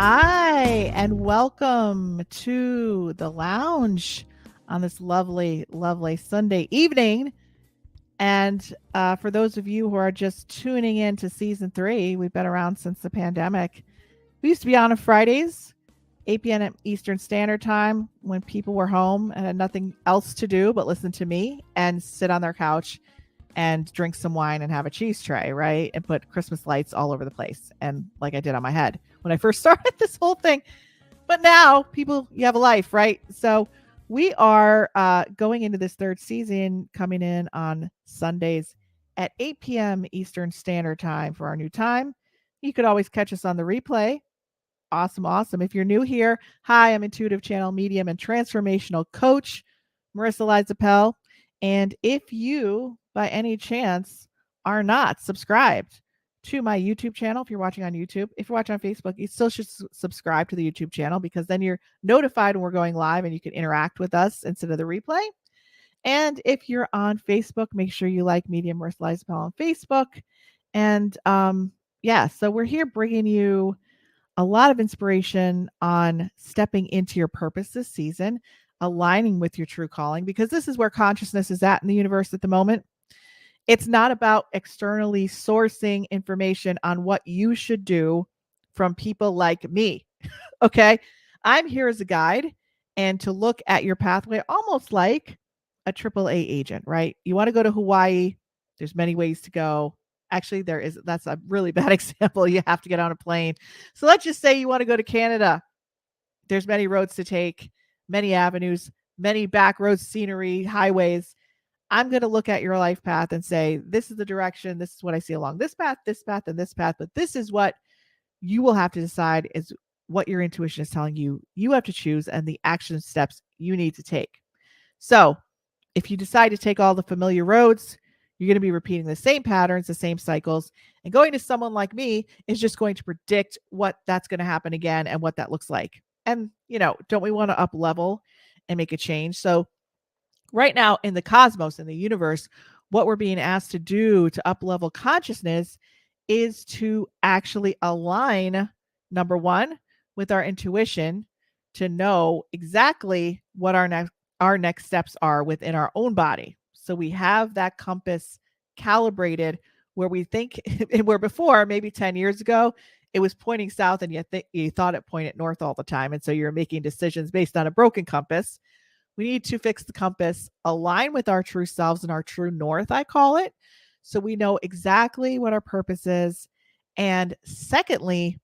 Hi, and welcome to the lounge on this lovely, lovely Sunday evening. And for those of you who are just tuning in to season 3, we've been around since the pandemic. We used to be on Fridays, 8 p.m. Eastern Standard Time, when people were home and had nothing else to do but listen to me and sit on their couch and drink some wine and have a cheese tray, right? And put Christmas lights all over the place. And like I did on my head when I first started this whole thing. But now people, you have a life, right? So we are going into this third season, coming in on Sundays at 8 p.m. Eastern Standard Time for our new time. You could always catch us on the replay. Awesome, awesome. If you're new here, hi, I'm intuitive channel medium and transformational coach, Marisa Liza Pell. And if you, by any chance, are not subscribed to my YouTube channel, if you're watching on YouTube, if you're watching on Facebook, you still should subscribe to the YouTube channel because then you're notified when we're going live and you can interact with us instead of the replay. And if you're on Facebook, make sure you like Medium Marisa Liza Pell on Facebook. And so we're here bringing you a lot of inspiration on stepping into your purpose this season, aligning with your true calling, because this is where consciousness is at in the universe at the moment. It's not about externally sourcing information on what you should do from people like me. Okay. I'm here as a guide and to look at your pathway almost like a AAA agent, right? You want to go to Hawaii. There's many ways to go. Actually, that's a really bad example. You have to get on a plane. So let's just say you want to go to Canada. There's many roads to take, many avenues, many back roads, scenery, highways. I'm going to look at your life path and say, this is the direction. This is what I see along this path, and this path. But this is what you will have to decide is what your intuition is telling you. You have to choose and the action steps you need to take. So if you decide to take all the familiar roads, you're going to be repeating the same patterns, the same cycles. And going to someone like me is just going to predict what that's going to happen again and what that looks like. And, don't we want to up level and make a change? So right now in the cosmos, in the universe, what we're being asked to do to up level consciousness is to actually align, number one, with our intuition to know exactly what our next steps are within our own body. So we have that compass calibrated where we think, where before, maybe 10 years ago, it was pointing south and you thought it pointed north all the time. And so you're making decisions based on a broken compass. We need to fix the compass, align with our true selves and our true north, I call it, so we know exactly what our purpose is. And secondly,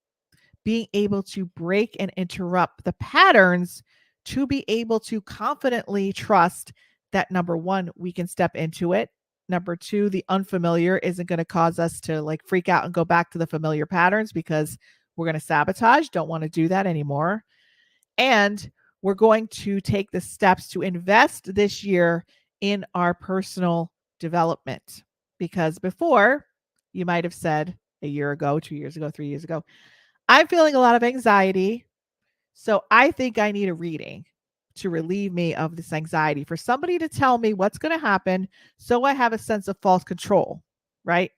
being able to break and interrupt the patterns to be able to confidently trust that, number one, we can step into it. Number two, the unfamiliar isn't going to cause us to freak out and go back to the familiar patterns because we're going to sabotage, don't want to do that anymore. And we're going to take the steps to invest this year in our personal development. Because before, you might have said a year ago, 2 years ago, 3 years ago, I'm feeling a lot of anxiety. So I think I need a reading to relieve me of this anxiety, for somebody to tell me what's going to happen so I have a sense of false control, right?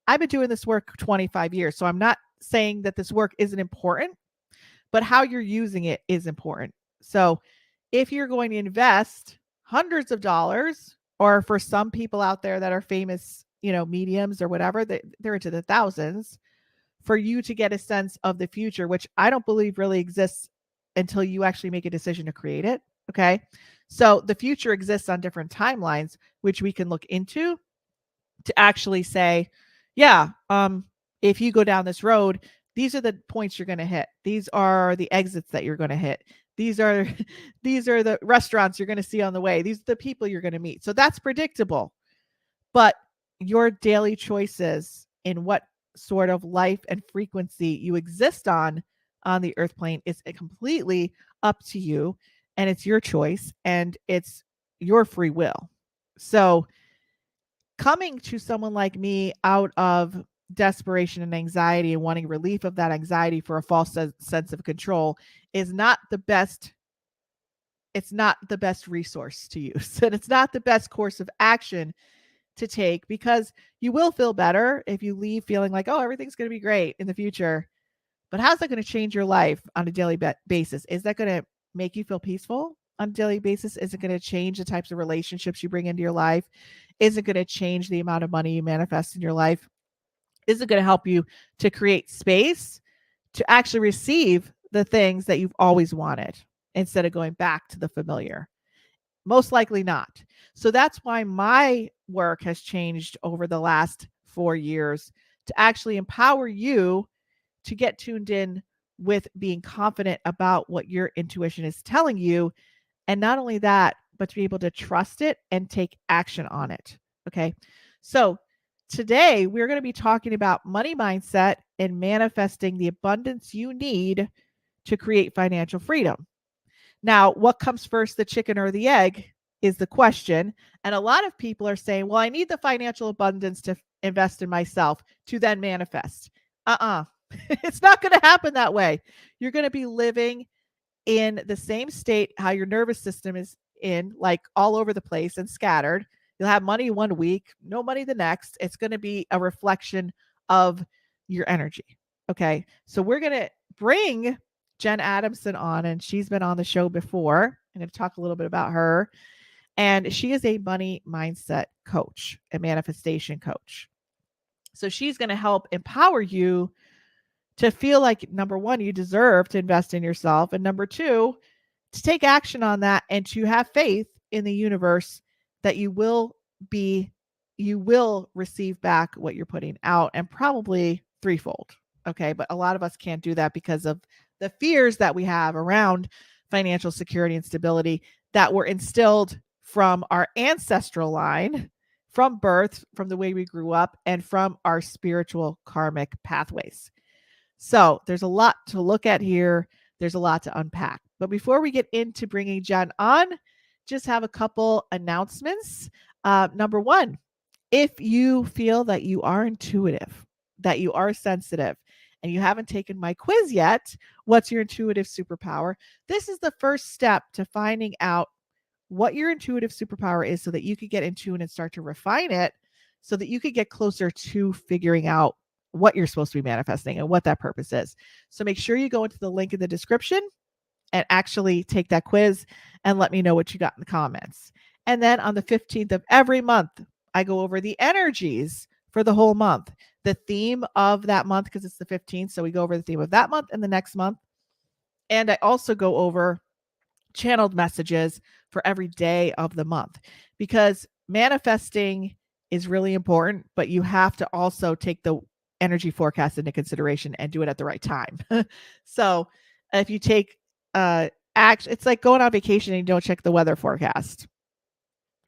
I've been doing this work 25 years. So I'm not saying that this work isn't important, but how you're using it is important. So if you're going to invest hundreds of dollars, or for some people out there that are famous, mediums or whatever, they're into the thousands, for you to get a sense of the future, which I don't believe really exists until you actually make a decision to create it. Okay. So the future exists on different timelines, which we can look into to actually say, yeah, if you go down this road, these are the points you're going to hit. These are the exits that you're going to hit. These are the restaurants you're going to see on the way. These are the people you're going to meet. So that's predictable. But your daily choices in what sort of life and frequency you exist on the earth plane is completely up to you, and it's your choice and it's your free will. So coming to someone like me out of desperation and anxiety and wanting relief of that anxiety for a false sense of control is not the best. It's not the best resource to use, and it's not the best course of action to take, because you will feel better if you leave feeling like, oh, everything's going to be great in the future. But how's that going to change your life on a daily basis? Is that going to make you feel peaceful on a daily basis? Is it going to change the types of relationships you bring into your life? Is it going to change the amount of money you manifest in your life? Is it going to help you to create space to actually receive the things that you've always wanted instead of going back to the familiar? Most likely not. So that's why my work has changed over the last 4 years to actually empower you to get tuned in with being confident about what your intuition is telling you. And not only that, but to be able to trust it and take action on it. Okay. So today we're going to be talking about money mindset and manifesting the abundance you need to create financial freedom. Now, what comes first, the chicken or the egg, is the question. And a lot of people are saying, well, I need the financial abundance to invest in myself to then manifest. It's not going to happen that way. You're going to be living in the same state how your nervous system is in, like all over the place and scattered. You'll have money one week, no money the next. It's going to be a reflection of your energy. Okay. So we're going to bring Jenn Adamson on, and she's been on the show before. I'm going to talk a little bit about her. And she is a money mindset coach, a manifestation coach. So she's going to help empower you to feel like, number one, you deserve to invest in yourself. And number two, to take action on that and to have faith in the universe that you will receive back what you're putting out, and probably threefold. Okay. But a lot of us can't do that because of the fears that we have around financial security and stability that were instilled from our ancestral line, from birth, from the way we grew up, and from our spiritual karmic pathways. So there's a lot to look at here. There's a lot to unpack. But before we get into bringing Jenn on, just have a couple announcements. Number one, if you feel that you are intuitive, that you are sensitive, and you haven't taken my quiz yet, what's your intuitive superpower? This is the first step to finding out what your intuitive superpower is so that you could get in tune and start to refine it so that you could get closer to figuring out what you're supposed to be manifesting and what that purpose is. So make sure you go into the link in the description and actually take that quiz and let me know what you got in the comments. And then on the 15th of every month, I go over the energies for the whole month, the theme of that month, because it's the 15th. So we go over the theme of that month and the next month. And I also go over channeled messages for every day of the month, because manifesting is really important, but you have to also take the energy forecast into consideration and do it at the right time. So if you take action, it's like going on vacation and you don't check the weather forecast.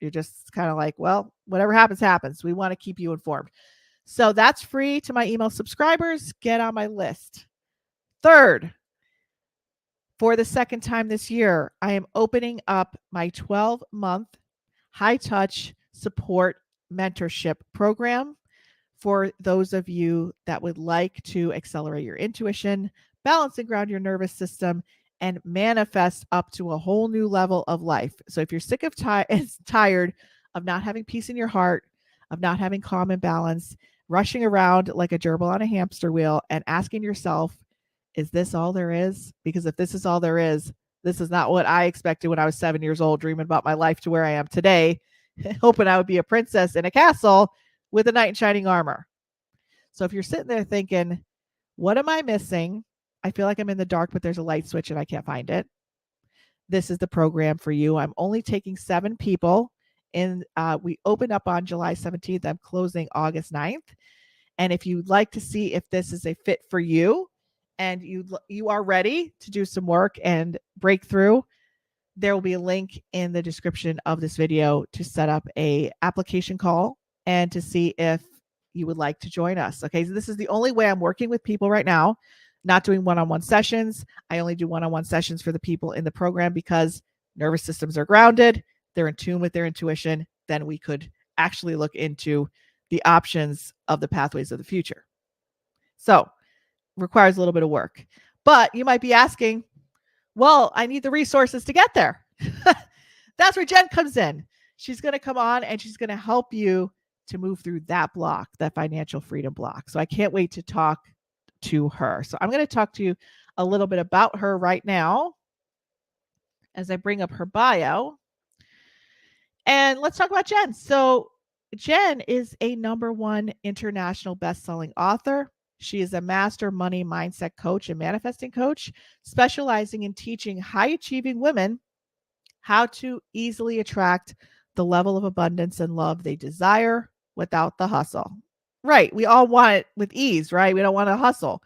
You're just kind of like, well, whatever happens, happens. We want to keep you informed. So that's free to my email subscribers. Get on my list. Third, for the second time this year, I am opening up my 12-month high touch support mentorship program for those of you that would like to accelerate your intuition, balance and ground your nervous system, and manifest up to a whole new level of life. So if you're sick of tired of not having peace in your heart, of not having calm and balance, rushing around like a gerbil on a hamster wheel and asking yourself, is this all there is? Because if this is all there is, this is not what I expected when I was 7 years old, dreaming about my life to where I am today, hoping I would be a princess in a castle with a knight in shining armor. So if you're sitting there thinking, what am I missing? I feel like I'm in the dark, but there's a light switch and I can't find it. This is the program for you. I'm only taking 7 people. And we opened up on July 17th. I'm closing August 9th. And if you'd like to see if this is a fit for you and you are ready to do some work and break through, there will be a link in the description of this video to set up a application call and to see if you would like to join us. Okay, so this is the only way I'm working with people right now, not doing one-on-one sessions. I only do one-on-one sessions for the people in the program because nervous systems are grounded, they're in tune with their intuition. Then we could actually look into the options of the pathways of the future. So requires a little bit of work. But you might be asking, well, I need the resources to get there. That's where Jenn comes in. She's going to come on and she's going to help you to move through that block, that financial freedom block. So I can't wait to talk to her. So I'm going to talk to you a little bit about her right now as I bring up her bio. And let's talk about Jenn. So Jenn is a #1 international best-selling author. She is a master money mindset coach and manifesting coach, specializing in teaching high-achieving women how to easily attract the level of abundance and love they desire without the hustle. Right. We all want it with ease, right? We don't want to hustle.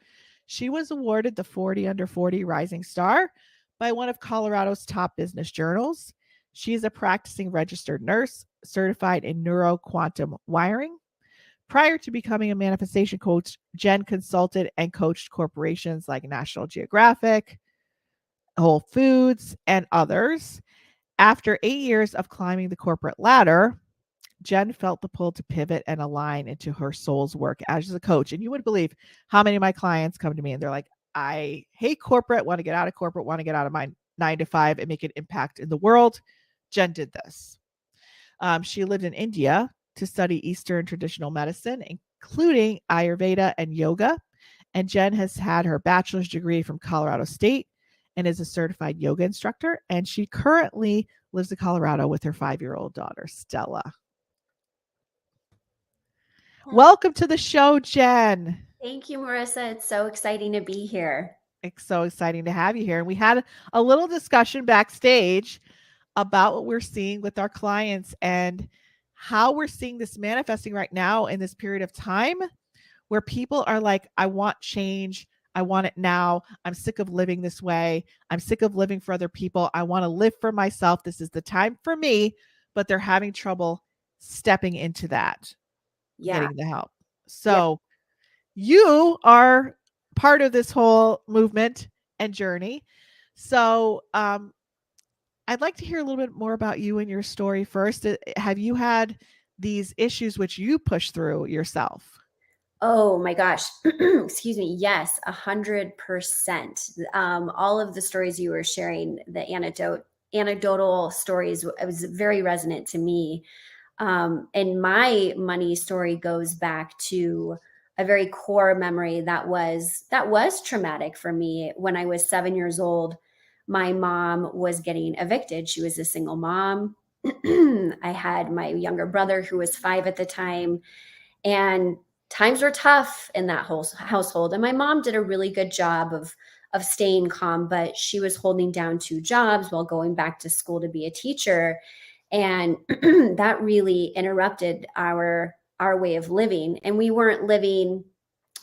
She was awarded the 40 Under 40 Rising Star by one of Colorado's top business journals. She is a practicing registered nurse, certified in Neuro Quantum Wiring. Prior to becoming a manifestation coach, Jenn consulted and coached corporations like National Geographic, Whole Foods, and others. After 8 years of climbing the corporate ladder, Jenn felt the pull to pivot and align into her soul's work as a coach. And you would believe how many of my clients come to me and they're like, I hate corporate, want to get out of corporate, want to get out of my 9 to 5 and make an impact in the world. Jenn did this. She lived in India to study Eastern traditional medicine, including Ayurveda and yoga. And Jenn has had her bachelor's degree from Colorado State and is a certified yoga instructor. And she currently lives in Colorado with her 5-year-old daughter, Stella. Welcome to the show, Jenn. Thank you, Marisa. It's so exciting to be here. It's so exciting to have you here. And we had a little discussion backstage about what we're seeing with our clients and how we're seeing this manifesting right now in this period of time where people are like, I want change. I want it now. I'm sick of living this way. I'm sick of living for other people. I want to live for myself. This is the time for me, but they're having trouble stepping into that, getting the help. So you are part of this whole movement and journey. So I'd like to hear a little bit more about you and your story first. Have you had these issues which you pushed through yourself? Oh my gosh. Excuse me. Yes, 100%. All of the stories you were sharing, the anecdotal stories, it was very resonant to me. And my money story goes back to a very core memory that was traumatic for me. When I was 7 years old, my mom was getting evicted. She was a single mom. I had my younger brother who was 5 at the time, and times were tough in that whole household. And my mom did a really good job of staying calm, but she was holding down 2 jobs while going back to school to be a teacher. And that really interrupted our way of living. And we weren't living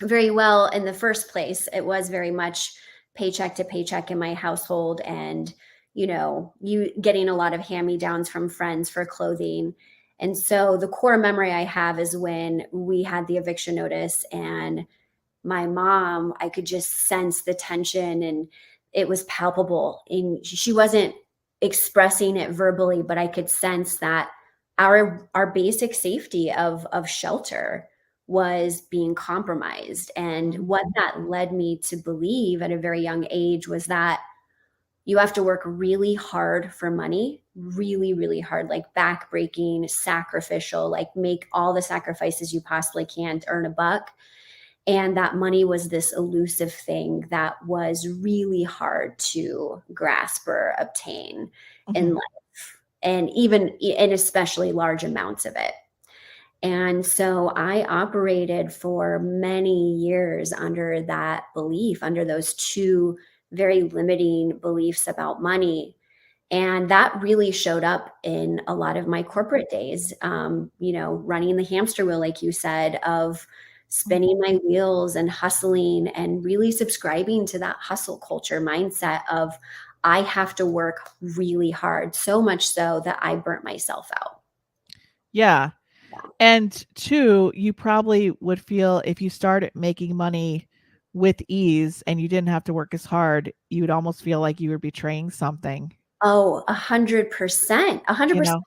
very well in the first place. It was very much paycheck to paycheck in my household, and you getting a lot of hand-me-downs from friends for clothing. And so the core memory I have is when we had the eviction notice, and my mom, I could just sense the tension, and it was palpable. And she wasn't expressing it verbally, but I could sense that our basic safety of shelter was being compromised. And what that led me to believe at a very young age was that you have to work really hard for money, really, really hard, like backbreaking, sacrificial, like make all the sacrifices you possibly can to earn a buck. And that money was this elusive thing that was really hard to grasp or obtain in life, and especially large amounts of it. And so I operated for many years under that belief, under those 2 very limiting beliefs about money. And that really showed up in a lot of my corporate days, running the hamster wheel, like you said, of spinning my wheels and hustling, and really subscribing to that hustle culture mindset of I have to work really hard, so much so that I burnt myself out. Yeah. And 2, you probably would feel if you started making money with ease and you didn't have to work as hard, you would almost feel like you were betraying something. Oh, 100%. 100%.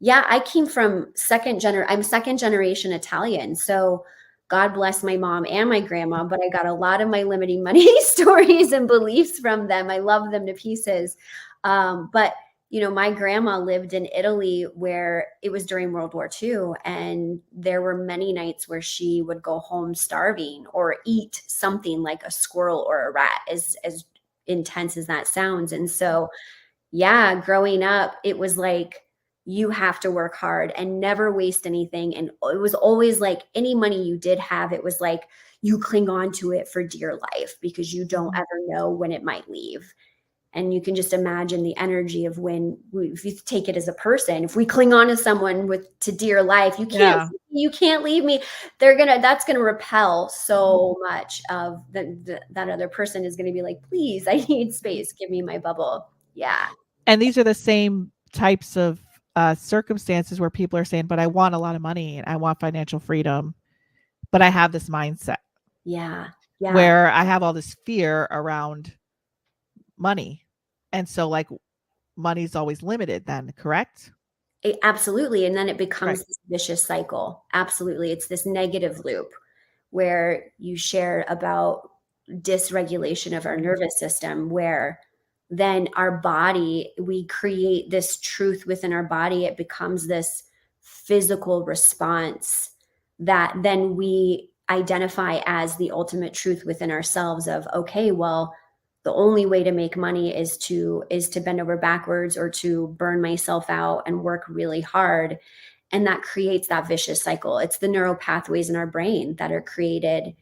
Yeah, I came from I'm second generation Italian. So God bless my mom and my grandma, but I got a lot of my limiting money stories and beliefs from them. I love them to pieces. But My grandma lived in Italy where it was during World War II, and there were many nights where she would go home starving or eat something like a squirrel or a rat, as intense as that sounds. And so, yeah, growing up, it was like you have to work hard and never waste anything. And it was always like any money you did have, it was like you cling on to it for dear life because you don't ever know when it might leave. And you can just imagine the energy of if you take it as a person, if we cling on to someone to dear life, you can't leave me. That's gonna repel so much of that other person is gonna be like, please, I need space. Give me my bubble. Yeah. And these are the same types of circumstances where people are saying, but I want a lot of money and I want financial freedom, but I have this mindset. Yeah. Yeah. Where I have all this fear around money. And so like money's always limited then, correct? Absolutely. And then it becomes this vicious cycle. Absolutely. It's this negative loop where you share about dysregulation of our nervous system, where then our body, we create this truth within our body. It becomes this physical response that then we identify as the ultimate truth within ourselves of, okay, well, the only way to make money is to bend over backwards or to burn myself out and work really hard. And that creates that vicious cycle. It's the neural pathways in our brain that are created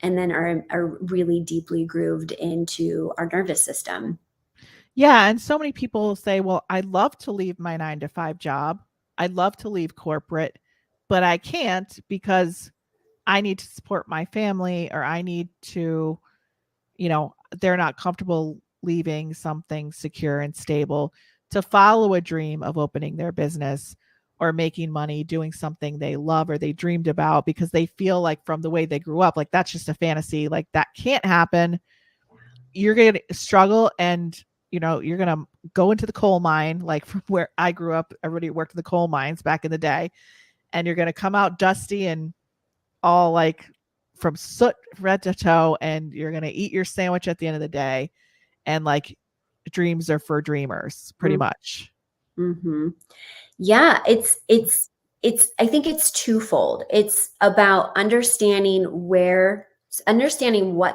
and then are really deeply grooved into our nervous system. Yeah. And so many people say, well, I'd love to leave my 9-to-5 job. I'd love to leave corporate, but I can't because I need to support my family, or I need to, they're not comfortable leaving something secure and stable to follow a dream of opening their business or making money doing something they love or they dreamed about, because they feel like from the way they grew up, like that's just a fantasy, like that can't happen. You're going to struggle and you're going to go into the coal mine. Like from where I grew up, everybody worked in the coal mines back in the day, and you're going to come out dusty and all like from soot red to toe, and you're going to eat your sandwich at the end of the day. And like dreams are for dreamers, pretty much. Mm-hmm. Yeah, it's I think it's twofold. It's about understanding what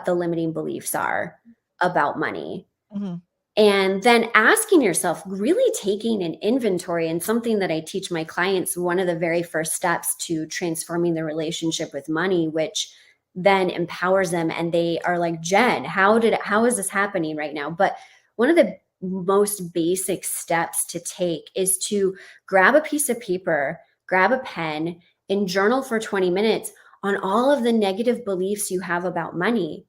the limiting beliefs are about money. Mm-hmm. And then asking yourself, really taking an inventory, and something that I teach my clients, one of the very first steps to transforming the relationship with money, which then empowers them. And they are like, Jen, how is this happening right now? But one of the most basic steps to take is to grab a piece of paper, grab a pen, and journal for 20 minutes on all of the negative beliefs you have about money,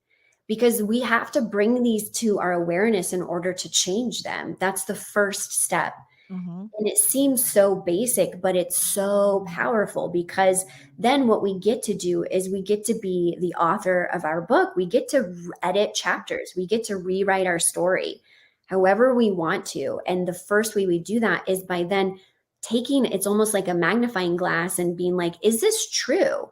because we have to bring these to our awareness in order to change them. That's the first step. Mm-hmm. And it seems so basic, but it's so powerful, because then what we get to do is we get to be the author of our book. We get to edit chapters. We get to rewrite our story however we want to. And the first way we do that is by then it's almost like a magnifying glass and being like, is this true?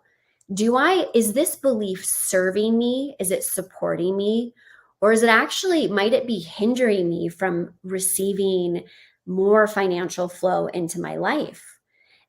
Is this belief serving me? Is it supporting me? Or might it be hindering me from receiving more financial flow into my life?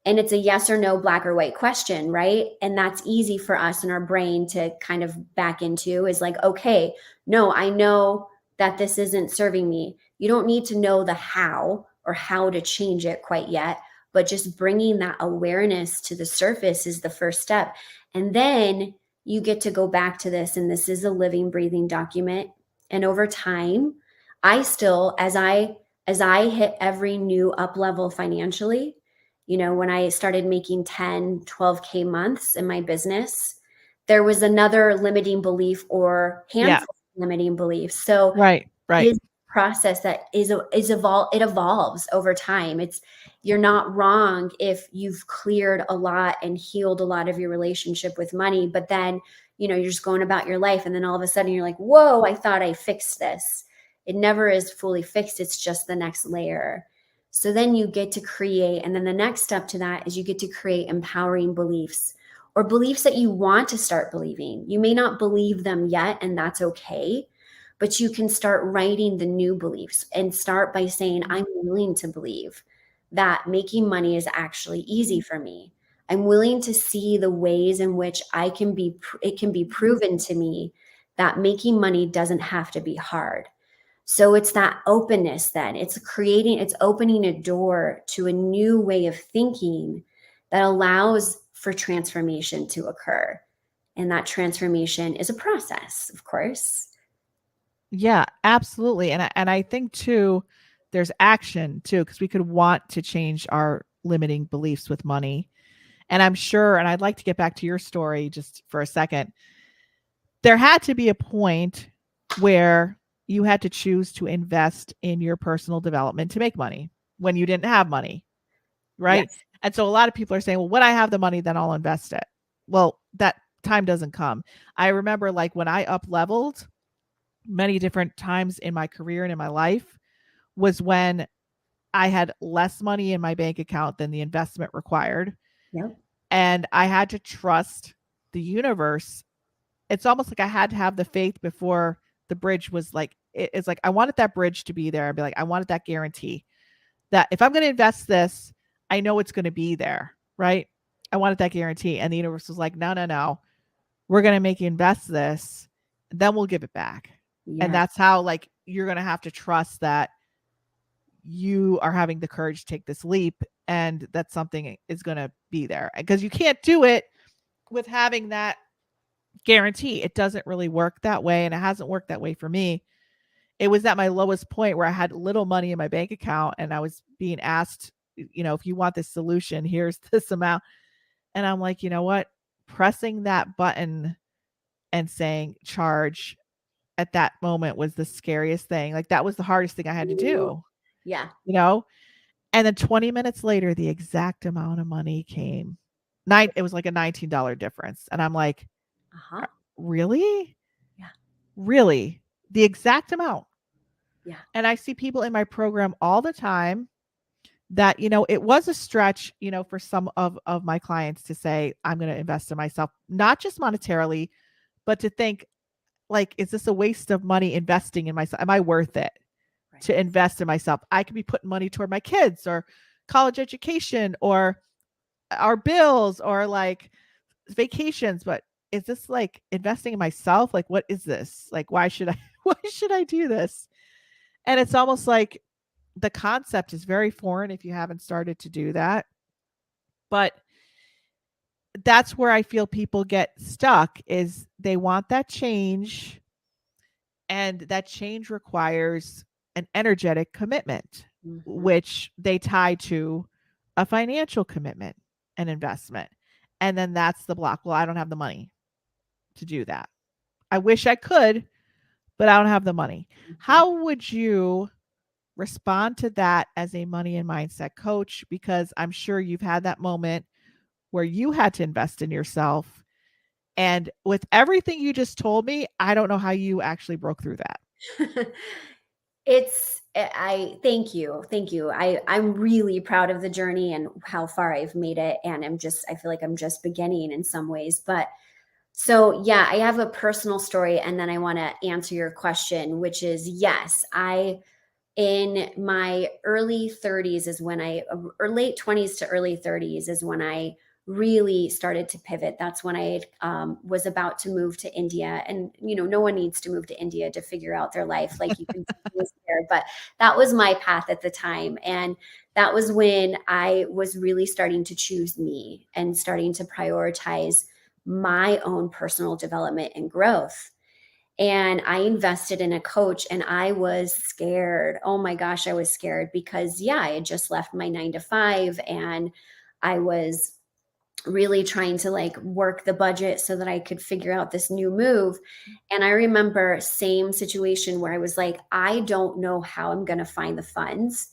And it's a yes or no, black or white question, right? And that's easy for us in our brain to kind of back into, is like, okay, no, I know that this isn't serving me. You don't need to know the how or how to change it quite yet, but just bringing that awareness to the surface is the first step. And then you get to go back to this, and this is a living, breathing document. And over time, as I hit every new up level financially, when I started making 10, 12K months in my business, there was another limiting belief or handful of limiting beliefs. So Right. It is a process that it evolves over time. You're not wrong if you've cleared a lot and healed a lot of your relationship with money, but then, you're just going about your life, and then all of a sudden you're like, whoa, I thought I fixed this. It never is fully fixed. It's just the next layer. So then you get to create, and then the next step to that is you get to create empowering beliefs, or beliefs that you want to start believing. You may not believe them yet, and that's okay. but you can start writing the new beliefs and start by saying, I'm willing to believe that making money is actually easy for me. I'm willing to see the ways in which it can be proven to me that making money doesn't have to be hard. So it's that openness then. It's opening a door to a new way of thinking that allows for transformation to occur. And that transformation is a process, of course. Yeah, absolutely. And I think too, there's action too, because we could want to change our limiting beliefs with money. And I'm sure, and I'd like to get back to your story just for a second. There had to be a point where you had to choose to invest in your personal development to make money when you didn't have money, right? Yes. And so a lot of people are saying, well, when I have the money, then I'll invest it. Well, that time doesn't come. I remember like when I up leveled many different times in my career and in my life was when I had less money in my bank account than the investment required. Yep. And I had to trust the universe. It's almost like I had to have the faith before the bridge was like, it's like I wanted that bridge to be there. I'd be like, I wanted that guarantee that if I'm going to invest this, I know it's going to be there, right? I wanted that guarantee. And the universe was like, no, no, no. We're going to make you invest this, then we'll give it back. Yeah. And that's how like you're going to have to trust that you are having the courage to take this leap and that something is going to be there, because you can't do it with having that guarantee. It doesn't really work that way, and it hasn't worked that way for me. It was at my lowest point where I had little money in my bank account and I was being asked, if you want this solution, here's this amount. And I'm like, you know what? Pressing that button and saying charge at that moment was the scariest thing. Like that was the hardest thing I had to do, Yeah. And then 20 minutes later, the exact amount of money came. It was like a $19 difference. And I'm like, Uh-huh. really? Yeah. Really? The exact amount. Yeah. And I see people in my program all the time that, it was a stretch, for some of my clients to say, I'm going to invest in myself, not just monetarily, but to think like, is this a waste of money investing in myself? Am I worth it to invest in myself? I could be putting money toward my kids or college education or our bills or like vacations, but is this like investing in myself? Like, what is this? Like, why should I do this? And it's almost like the concept is very foreign if you haven't started to do that. But that's where I feel people get stuck, is they want that change, and that change requires an energetic commitment, which they tie to a financial commitment and investment. And then that's the block. Well, I don't have the money to do that. I wish I could, but I don't have the money. How would you respond to that as a money and mindset coach? Because I'm sure you've had that moment where you had to invest in yourself. And with everything you just told me, I don't know how you actually broke through that. I thank you. Thank you. I'm really proud of the journey and how far I've made it. And I feel like I'm just beginning in some ways, but so yeah, I have a personal story and then I want to answer your question, which is yes, in my early 30s is when or late 20s to early 30s is when I really started to pivot. That's when I was about to move to India. And, no one needs to move to India to figure out their life. Like you can there, but that was my path at the time. And that was when I was really starting to choose me and starting to prioritize my own personal development and growth. And I invested in a coach and I was scared. Oh my gosh, I was scared because I had just left my 9 to 5 and I was really trying to like work the budget so that I could figure out this new move. And I remember same situation where I was like, I don't know how I'm going to find the funds,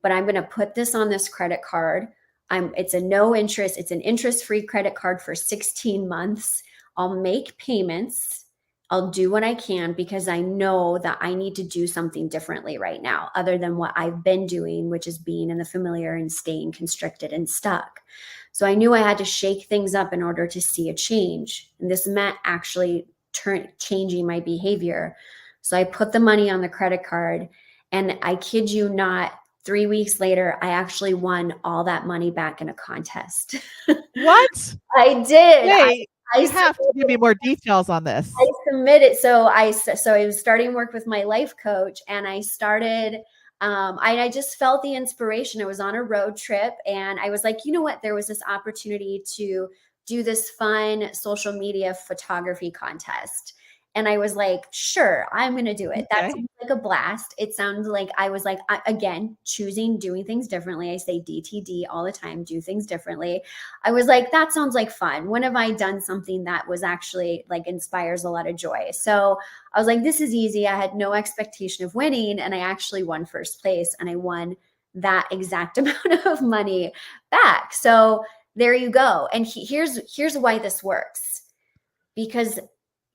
but I'm going to put this on this credit card. It's a no interest, it's an interest-free credit card for 16 months. I'll make payments. I'll do what I can because I know that I need to do something differently right now, other than what I've been doing, which is being in the familiar and staying constricted and stuck. So I knew I had to shake things up in order to see a change. And this meant actually changing my behavior. So I put the money on the credit card, and I kid you not, 3 weeks later, I actually won all that money back in a contest. What? I did. Wait, I you have to give me more details on I this. submitted. So I was starting work with my life coach, and I started. I just felt the inspiration. I was on a road trip, and I was like, you know what? There was this opportunity to do this fun social media photography contest. And I was like, sure, I'm going to do it. That Okay. sounds like a blast. It sounded like I was like, again, doing things differently. I say DTD all the time, do things differently. I was like, that sounds like fun. When have I done something that was actually like inspires a lot of joy? So I was like, this is easy. I had no expectation of winning, and I actually won first place, and I won that exact amount of money back. So there you go. And here's why this works. Because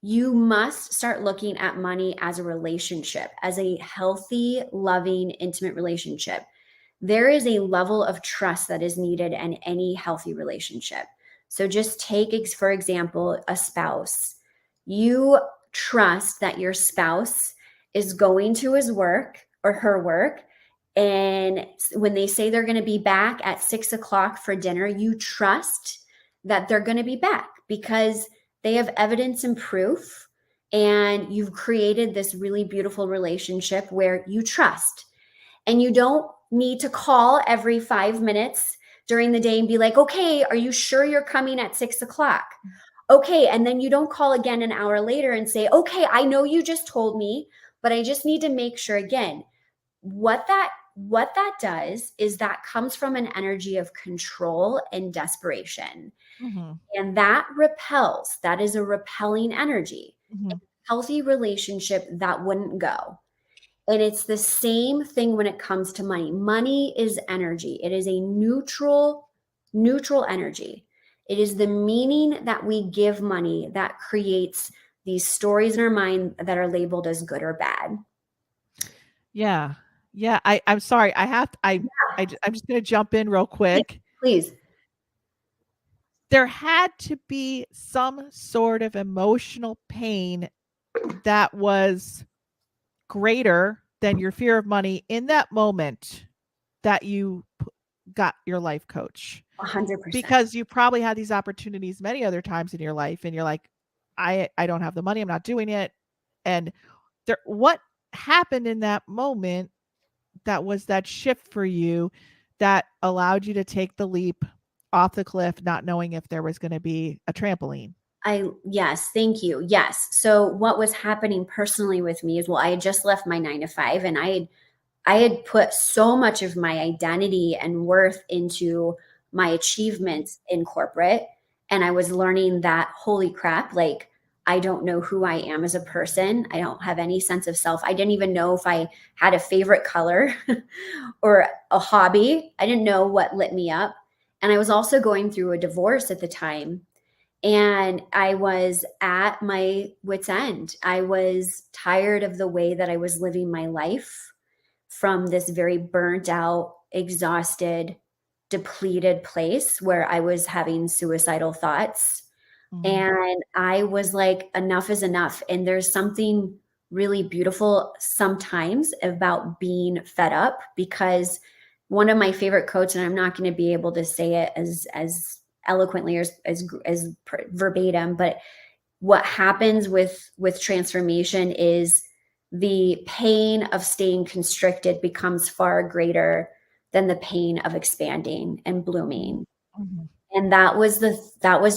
you must start looking at money as a relationship, as a healthy, loving, intimate relationship. There is a level of trust that is needed in any healthy relationship. So just take, for example, a spouse. You trust that your spouse is going to his work or her work. And when they say they're going to be back at 6 o'clock for dinner, you trust that they're going to be back because they have evidence and proof. And you've created this really beautiful relationship where you trust. And you don't need to call every 5 minutes during the day and be like, okay, are you sure you're coming at 6 o'clock? Okay. And then you don't call again an hour later and say, okay, I know you just told me, but I just need to make sure again. What that does is that comes from an energy of control and desperation. Mm-hmm. And that repels. That is a repelling energy. Mm-hmm. In a healthy relationship, that wouldn't go. And it's the same thing when it comes to money. Money is energy. It is a neutral energy. It is the meaning that we give money that creates these stories in our mind that are labeled as good or bad. Yeah. Yeah. I'm sorry. I'm just going to jump in real quick. Please. There had to be some sort of emotional pain that was greater than your fear of money in that moment that you got your life coach. 100%. Because you probably had these opportunities many other times in your life and you're like, I don't have the money, I'm not doing it. And what happened in that moment that was that shift for you that allowed you to take the leap off the cliff, not knowing if there was going to be a trampoline? Yes, thank you. Yes. So what was happening personally with me is, well, I had just left my 9 to 5, and I had put so much of my identity and worth into my achievements in corporate. And I was learning that, holy crap, like, I don't know who I am as a person. I don't have any sense of self. I didn't even know if I had a favorite color or a hobby. I didn't know what lit me up. And I was also going through a divorce at the time. And I was at my wit's end. I was tired of the way that I was living my life from this very burnt out, exhausted, depleted place where I was having suicidal thoughts. Mm-hmm. And I was like, enough is enough. And there's something really beautiful sometimes about being fed up, because one of my favorite quotes, and I'm not going to be able to say it as eloquently or as verbatim, but what happens with transformation is the pain of staying constricted becomes far greater than the pain of expanding and blooming. Mm-hmm. And that was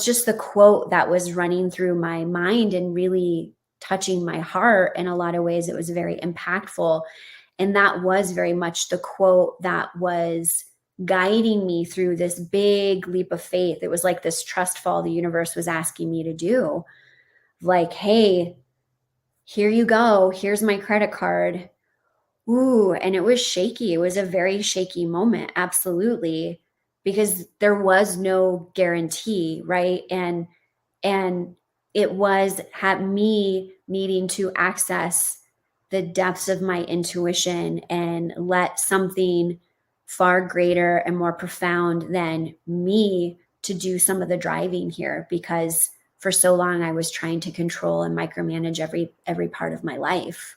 just the quote that was running through my mind and really touching my heart. In a lot of ways, it was very impactful. And that was very much the quote that was guiding me through this big leap of faith. It was like this trust fall the universe was asking me to do. Like, hey, here you go. Here's my credit card. Ooh, and it was shaky. It was a very shaky moment. Absolutely. Because there was no guarantee, right? And it was had me needing to access the depths of my intuition and let something far greater and more profound than me to do some of the driving here, because for so long I was trying to control and micromanage every part of my life.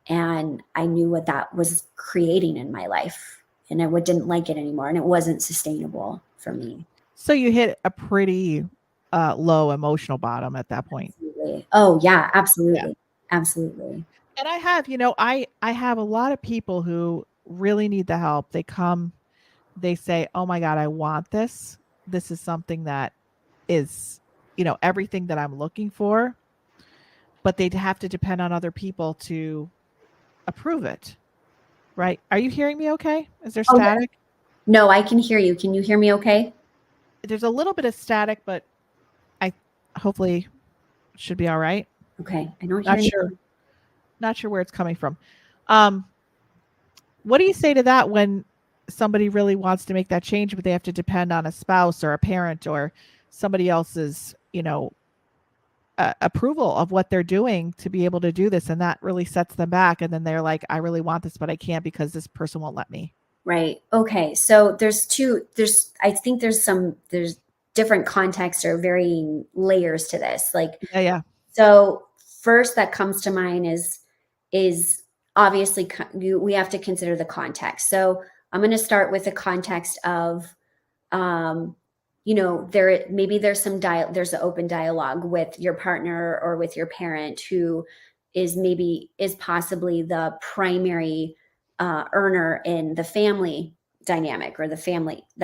And I knew what that was creating in my life, and I didn't like it anymore, and it wasn't sustainable for me. So you hit a pretty low emotional bottom at that point. Absolutely. Oh yeah, Yeah. absolutely. Absolutely. And I have, I have a lot of people who really need the help. They come, they say, "Oh my God, I want this. This is something that is, everything that I'm looking for." But they'd have to depend on other people to approve it. Right? Are you hearing me okay? Is there Oh yeah. static? No, I can hear you. Can you hear me okay? There's a little bit of static, but I hopefully should be all right. Okay. I don't hear Not anything. sure. Not sure where it's coming from. Um, what do you say to that when somebody really wants to make that change, but they have to depend on a spouse or a parent or somebody else's, approval of what they're doing to be able to do this, and that really sets them back. And then they're like, "I really want this, but I can't because this person won't let me." Right. Okay. So I think there's different contexts or varying layers to this. Like, Yeah, yeah, so first that comes to mind is obviously we have to consider the context. So I'm going to start with the context of, um, there's there's an open dialogue with your partner or with your parent who is possibly the primary earner in the family dynamic, or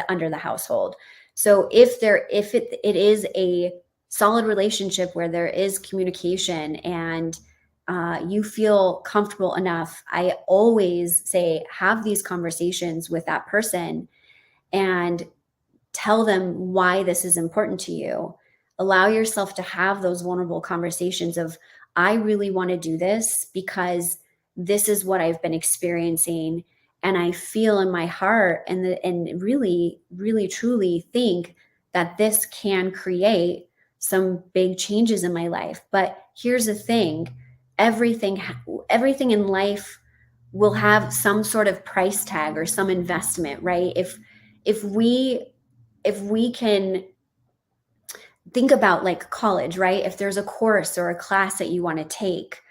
under the household. So if it is a solid relationship where there is communication, and you feel comfortable enough, I always say have these conversations with that person and tell them why this is important to you. Allow yourself to have those vulnerable conversations of, I really want to do this because this is what I've been experiencing. And I feel in my heart and really, really, truly think that this can create some big changes in my life. But here's the thing, everything, everything in life will have some sort of price tag or some investment, right? If we if we can think about like college, right? If there's a course or a class that you want to take,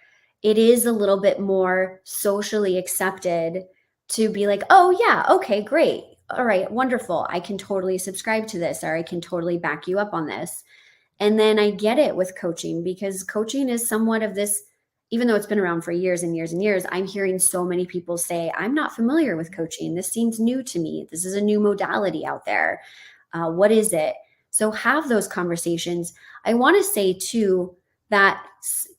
it is a little bit more socially accepted to be like, oh, yeah, okay, great. All right, wonderful. I can totally subscribe to this, or I can totally back you up on this. And then I get it with coaching, because coaching is somewhat of this, even though it's been around for years and years and years, I'm hearing so many people say, I'm not familiar with coaching. This seems new to me. This is a new modality out there. What is it? So have those conversations. I want to say too that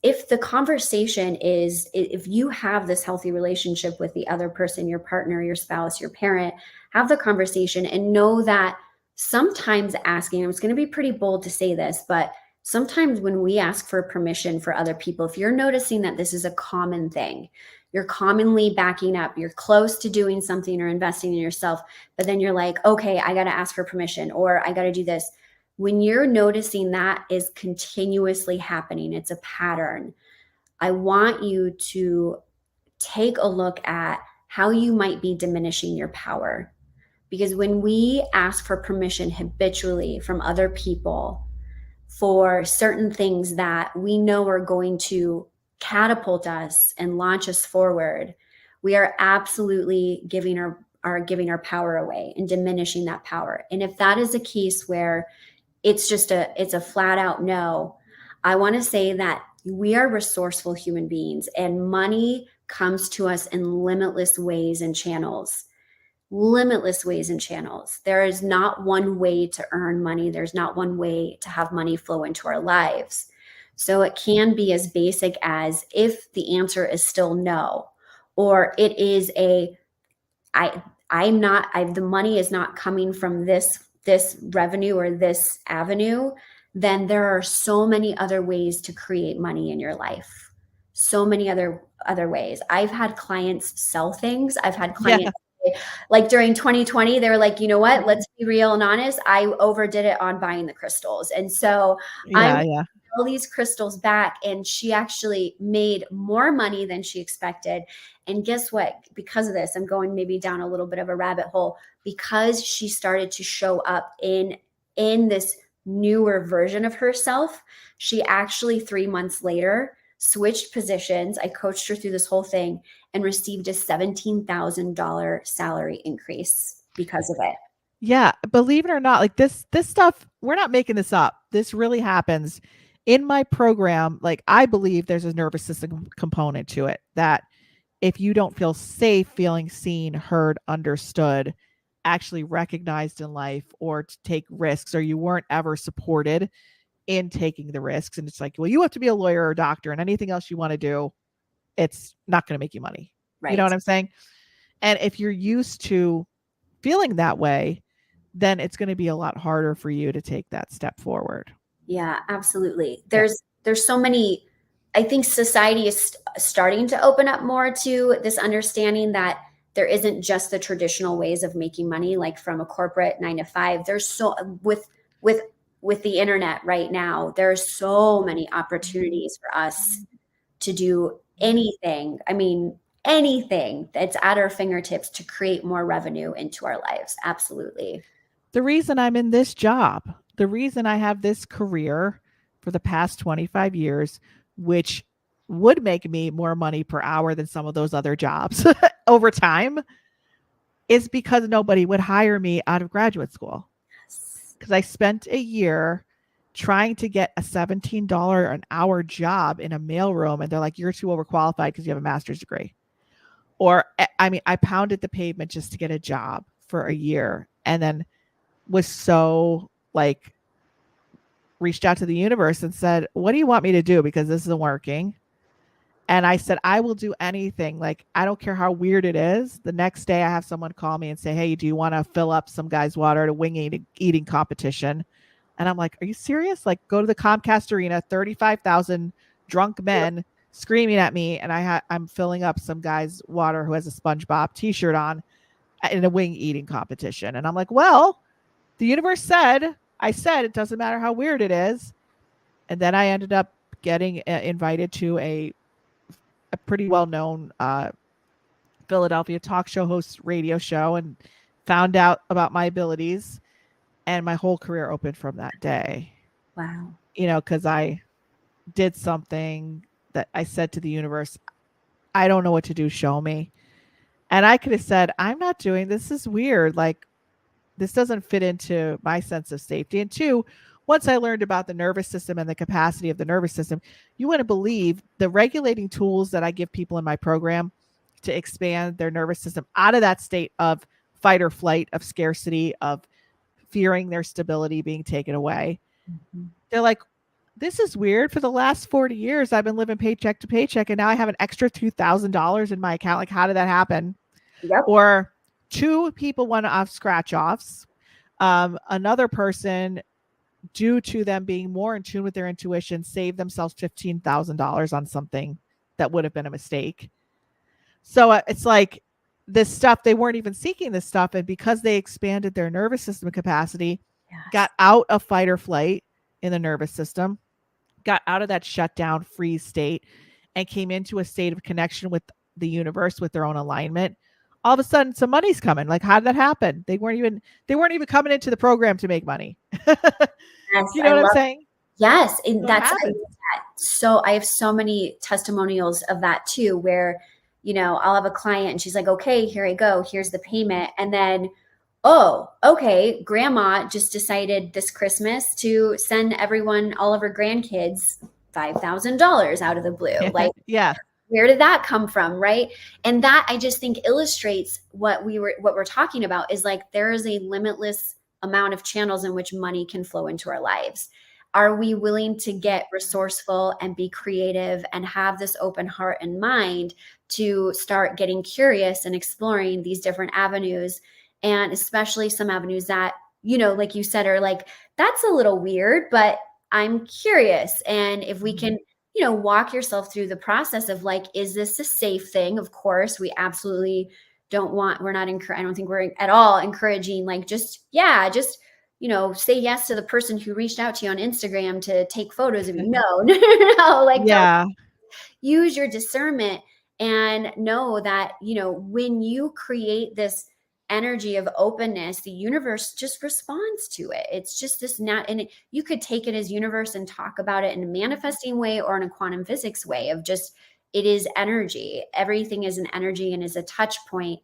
if the conversation is, if you have this healthy relationship with the other person, your partner, your spouse, your parent, have the conversation and know that sometimes asking, and it's going to be pretty bold to say this, but sometimes when we ask for permission for other people, if you're noticing that this is a common thing, you're commonly backing up, you're close to doing something or investing in yourself, but then you're like, okay, I got to ask for permission, or I got to do this. When you're noticing that is continuously happening, it's a pattern, I want you to take a look at how you might be diminishing your power. Because when we ask for permission habitually from other people for certain things that we know are going to catapult us and launch us forward, we are absolutely giving our power away and diminishing that power. And if that is a case where it's a flat out no, I want to say that we are resourceful human beings, and money comes to us in limitless ways and channels. Limitless ways and channels. There is not one way to earn money. There's not one way to have money flow into our lives. So it can be as basic as, if the answer is still no, or it is the money is not coming from this revenue or this avenue, then there are so many other ways to create money in your life. So many other ways. I've had clients sell things. I've had yeah, clients, like during 2020, they were like, you know what, let's be real and honest, I overdid it on buying the crystals. And so I'm yeah, yeah. all these crystals back, and she actually made more money than she expected. And guess what? Because of this, I'm going maybe down a little bit of a rabbit hole, because she started to show up in this newer version of herself. She actually 3 months later switched positions. I coached her through this whole thing and received a $17,000 salary increase because of it. Yeah, believe it or not, like this stuff, we're not making this up. This really happens in my program. Like, I believe there's a nervous system component to it, that if you don't feel safe, feeling seen, heard, understood, actually recognized in life, or to take risks, or you weren't ever supported in taking the risks, and it's like, well, you have to be a lawyer or a doctor, and anything else you want to do, it's not going to make you money. Right. You know what I'm saying? And if you're used to feeling that way, then it's going to be a lot harder for you to take that step forward. Yeah, absolutely. There's so many, I think society is starting to open up more to this understanding that there isn't just the traditional ways of making money, like from a corporate 9 to 5. There's so with the internet right now, there's so many opportunities for us to do anything. I mean, anything that's at our fingertips to create more revenue into our lives. Absolutely. The reason I'm in this job, the reason I have this career for the past 25 years, which would make me more money per hour than some of those other jobs over time, is because nobody would hire me out of graduate school. Because I spent a year trying to get a $17 an hour job in a mailroom, and they're like, you're too overqualified because you have a master's degree. Or, I mean, I pounded the pavement just to get a job for a year, and then was so like, reached out to the universe and said, what do you want me to do? Because this isn't working. And I said, I will do anything. Like, I don't care how weird it is. The next day I have someone call me and say, hey, do you want to fill up some guy's water at a wing eating competition? And I'm like, are you serious? Like, go to the Comcast Arena, 35,000 drunk men screaming at me. And I'm filling up some guy's water who has a SpongeBob t-shirt on in a wing eating competition. And I'm like, well, the universe said, I said, it doesn't matter how weird it is. And then I ended up getting invited to a pretty well-known Philadelphia talk show host radio show, and found out about my abilities, and my whole career opened from that day. Wow. You know, because I did something that I said to the universe, I don't know what to do, show me. And I could have said, I'm not doing this. This is weird. Like, this doesn't fit into my sense of safety. And two, once I learned about the nervous system and the capacity of the nervous system, you wouldn't believe the regulating tools that I give people in my program to expand their nervous system out of that state of fight or flight, of scarcity, of fearing their stability being taken away. Mm-hmm. They're like, this is weird. For the last 40 years, I've been living paycheck to paycheck, and now I have an extra $2,000 in my account. Like, how did that happen? Yep. Or 2 people went off scratch-offs. Another person, due to them being more in tune with their intuition, saved themselves $15,000 on something that would have been a mistake. So it's like, this stuff, they weren't even seeking this stuff. And because they expanded their nervous system capacity, got out of fight or flight in the nervous system, got out of that shutdown freeze state, and came into a state of connection with the universe, with their own alignment, all of a sudden some money's coming. Like, how did that happen? They weren't even coming into the program to make money. Yes, you know what I'm saying? Yes. And so I have so many testimonials of that too, where, you know, I'll have a client and she's like, okay, here I go. Here's the payment. And then, oh, okay, grandma just decided this Christmas to send everyone, all of her grandkids, $5,000 out of the blue. Like, yeah. Where did that come from? Right. And that, I just think, illustrates what we're talking about, is like, there is a limitless amount of channels in which money can flow into our lives. Are we willing to get resourceful and be creative and have this open heart and mind to start getting curious and exploring these different avenues? And especially some avenues that, you know, like you said, are like, that's a little weird, but I'm curious. And if we can, you know, walk yourself through the process of like, is this a safe thing? Of course, we absolutely we're not, I don't think we're at all encouraging, like, just, you know, say yes to the person who reached out to you on Instagram to take photos of you. No, like, yeah. Use your discernment and know that, you know, when you create this energy of openness, the universe just responds to it. It's just this you could take it as universe and talk about it in a manifesting way or in a quantum physics way of just, it is energy. Everything is an energy and is a touch point.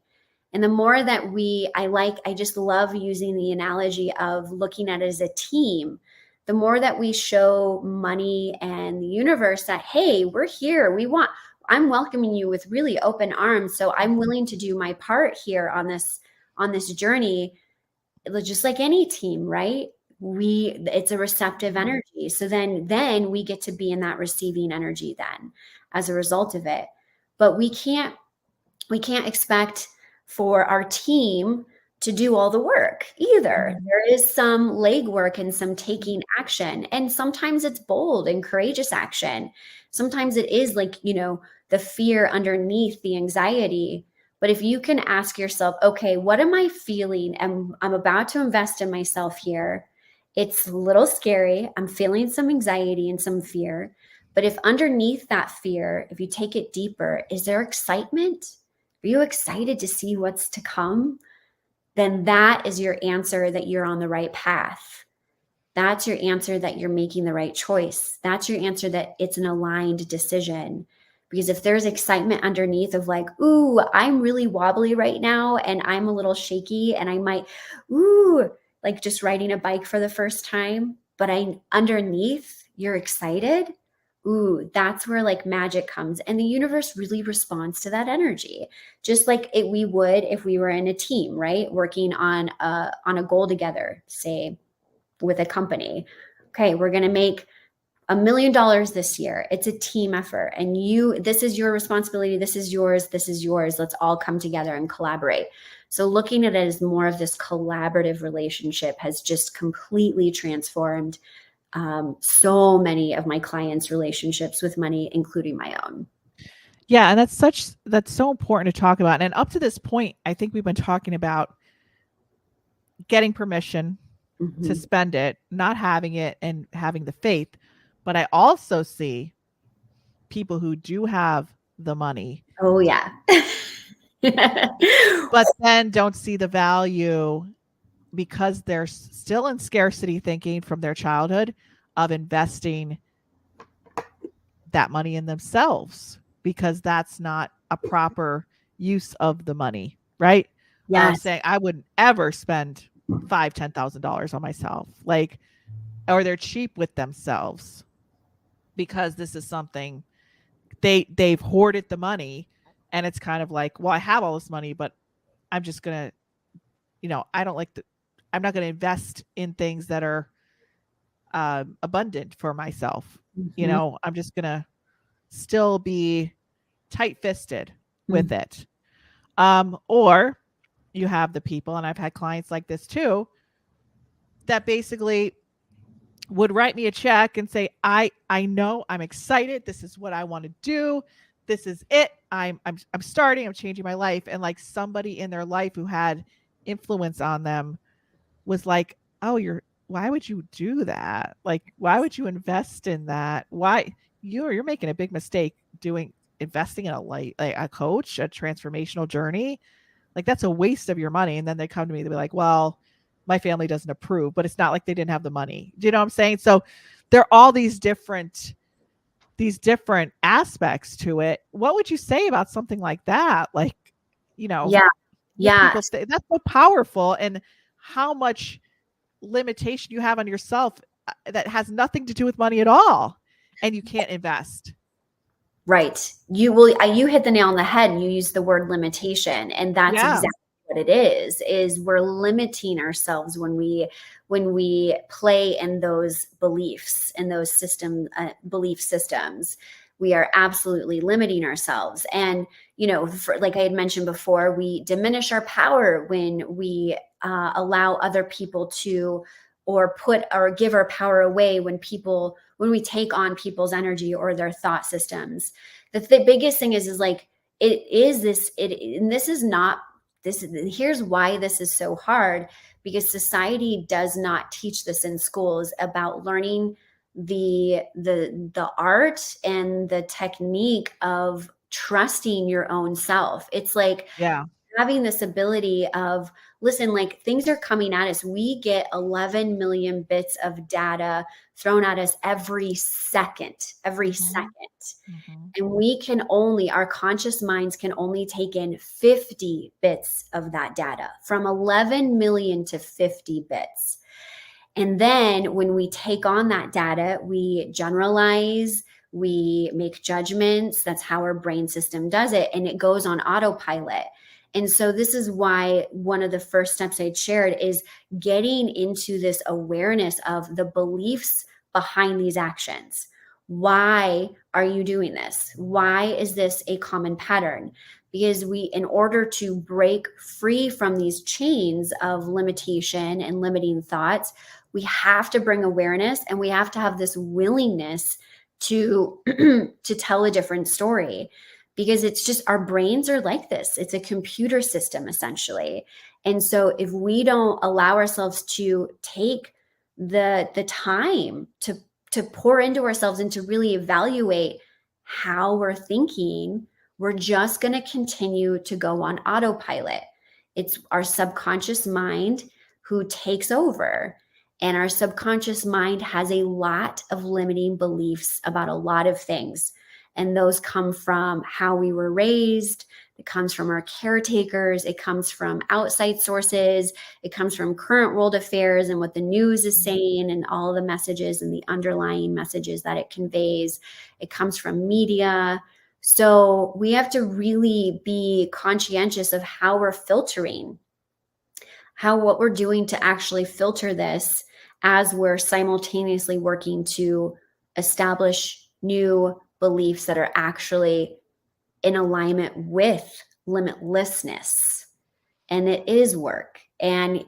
And the more that I just love using the analogy of looking at it as a team. The more that we show money and the universe that, hey, we're here. I'm welcoming you with really open arms. So I'm willing to do my part here on this journey, just like any team, right? It's a receptive energy. So then we get to be in that receiving energy then as a result of it. But we can't expect for our team to do all the work either. There is some legwork and some taking action. And sometimes it's bold and courageous action. Sometimes it is like, the fear underneath the anxiety. But if you can ask yourself, okay, what am I feeling? I'm about to invest in myself here. It's a little scary. I'm feeling some anxiety and some fear. But if underneath that fear, if you take it deeper, is there excitement? Are you excited to see what's to come? Then that is your answer that you're on the right path. That's your answer that you're making the right choice. That's your answer that it's an aligned decision. Because if there's excitement underneath of like, ooh, I'm really wobbly right now and I'm a little shaky and I might, like just riding a bike for the first time, but underneath you're excited, that's where like magic comes. And the universe really responds to that energy, just like we would if we were in a team, right? Working on a goal together, say with a company. Okay, we're going to make $1 million this year. It's a team effort. And this is your responsibility. This is yours. This is yours. Let's all come together and collaborate. So looking at it as more of this collaborative relationship has just completely transformed so many of my clients' relationships with money, including my own. Yeah. And that's so important to talk about. And up to this point, I think we've been talking about getting permission to spend it, not having it, and having the faith. But I also see people who do have the money. Oh, yeah. But then don't see the value because they're still in scarcity thinking from their childhood of investing that money in themselves, because that's not a proper use of the money, right? Yes. Saying I wouldn't ever spend $5,000-$10,000 on myself, like, or they're cheap with themselves because this is something they've hoarded the money, and it's kind of like, well, I have all this money, but I'm just gonna, I'm not gonna invest in things that are abundant for myself. I'm just gonna still be tight-fisted with it. Or you have the people, and I've had clients like this too, that basically would write me a check and say, I know, I'm excited. This is what I want to do. This is it. I'm starting, I'm changing my life. And like somebody in their life who had influence on them was like, oh, why would you do that? Like, why would you invest in that? Why you're making a big mistake investing in a coach, a transformational journey. Like, that's a waste of your money. And then they come to me, they'll be like, well, my family doesn't approve, but it's not like they didn't have the money. Do you know what I'm saying? So there are all these different aspects to it. What would you say about something like that? Like, Yeah. That's so powerful, and how much limitation you have on yourself that has nothing to do with money at all, and you can't invest. Right. You hit the nail on the head, and you used the word limitation, and that's exactly what it is we're limiting ourselves when we play in those beliefs, in those belief systems. We are absolutely limiting ourselves. And, like I had mentioned before, we diminish our power when we allow other people to, or give our power away when we take on people's energy or their thought systems. The biggest thing is like, here's why this is so hard, because society does not teach this in schools about learning the art and the technique of trusting your own self. It's like, having this ability of, listen, like things are coming at us. We get 11 million bits of data thrown at us every second. And we can only, our conscious minds can only take in 50 bits of that data, from 11 million to 50 bits. And then when we take on that data, we generalize, we make judgments. That's how our brain system does it. And it goes on autopilot. And so this is why one of the first steps I'd shared is getting into this awareness of the beliefs behind these actions. Why are you doing this? Why is this a common pattern? Because in order to break free from these chains of limitation and limiting thoughts, we have to bring awareness, and we have to have this willingness to to tell a different story, because it's just, our brains are like this. It's a computer system essentially. And so if we don't allow ourselves to take the time to pour into ourselves and to really evaluate how we're thinking, we're just going to continue to go on autopilot. It's our subconscious mind who takes over. And our subconscious mind has a lot of limiting beliefs about a lot of things. And those come from how we were raised. It comes from our caretakers. It comes from outside sources. It comes from current world affairs and what the news is saying and all the messages and the underlying messages that it conveys. It comes from media. So we have to really be conscientious of how we're filtering, what we're doing to actually filter this, as we're simultaneously working to establish new beliefs that are actually in alignment with limitlessness. And it is work. And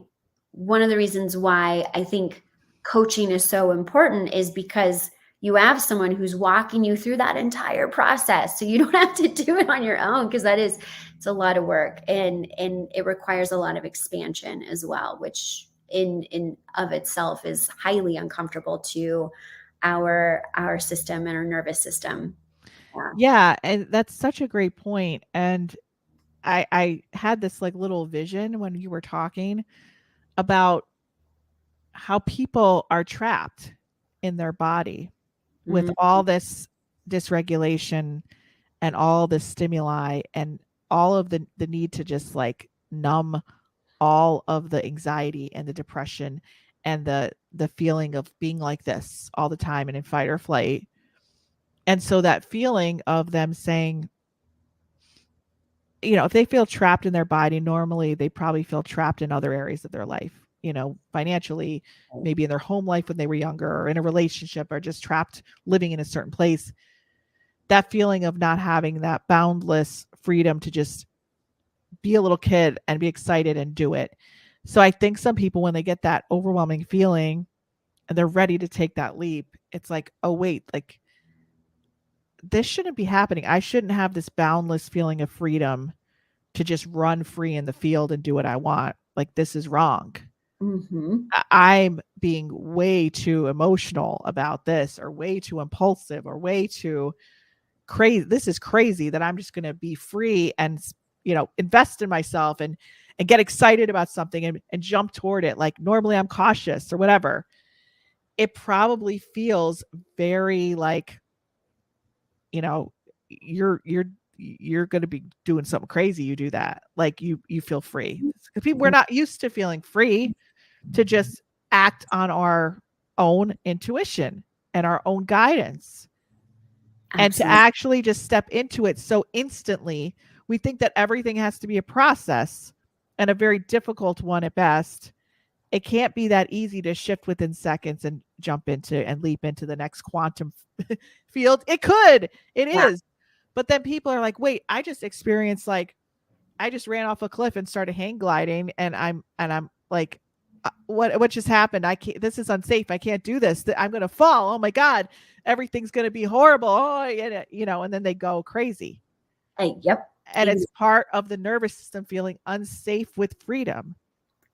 one of the reasons why I think coaching is so important is because you have someone who's walking you through that entire process. So you don't have to do it on your own, because it's a lot of work, and it requires a lot of expansion as well, which in of itself is highly uncomfortable to our system and our nervous system. Yeah, and that's such a great point. And I had this like little vision when you were talking about how people are trapped in their body with all this dysregulation and all this stimuli and all of the need to just like numb all of the anxiety and the depression and the feeling of being like this all the time and in fight or flight. And so that feeling of them saying, you know, if they feel trapped in their body, normally they probably feel trapped in other areas of their life, you know, financially, maybe in their home life when they were younger, or in a relationship, or just trapped living in a certain place. That feeling of not having that boundless freedom to just be a little kid and be excited and do it. So I think some people, when they get that overwhelming feeling and they're ready to take that leap, it's like, oh, wait, like this shouldn't be happening. I shouldn't have this boundless feeling of freedom to just run free in the field and do what I want. Like, this is wrong. I'm being way too emotional about this, or way too impulsive, or way too crazy. This is crazy that I'm just going to be free and, you know, invest in myself and get excited about something and jump toward it. Like, normally I'm cautious or whatever. It probably feels very like, you know, you're going to be doing something crazy. You do that. Like you feel free. We're not used to feeling free to just act on our own intuition and our own guidance. Absolutely. And to actually just step into it so instantly. We think that everything has to be a process, and a very difficult one at best. It can't be that easy to shift within seconds and jump into and leap into the next quantum field. It could, it is. But then people are like, wait, I just experienced, like, I just ran off a cliff and started hang gliding, and I'm like, what just happened? I can't, this is unsafe. I can't do this. I'm going to fall. Oh my God. Everything's going to be horrible. Oh, you know, and then they go crazy. Yep. And it's part of the nervous system feeling unsafe with freedom,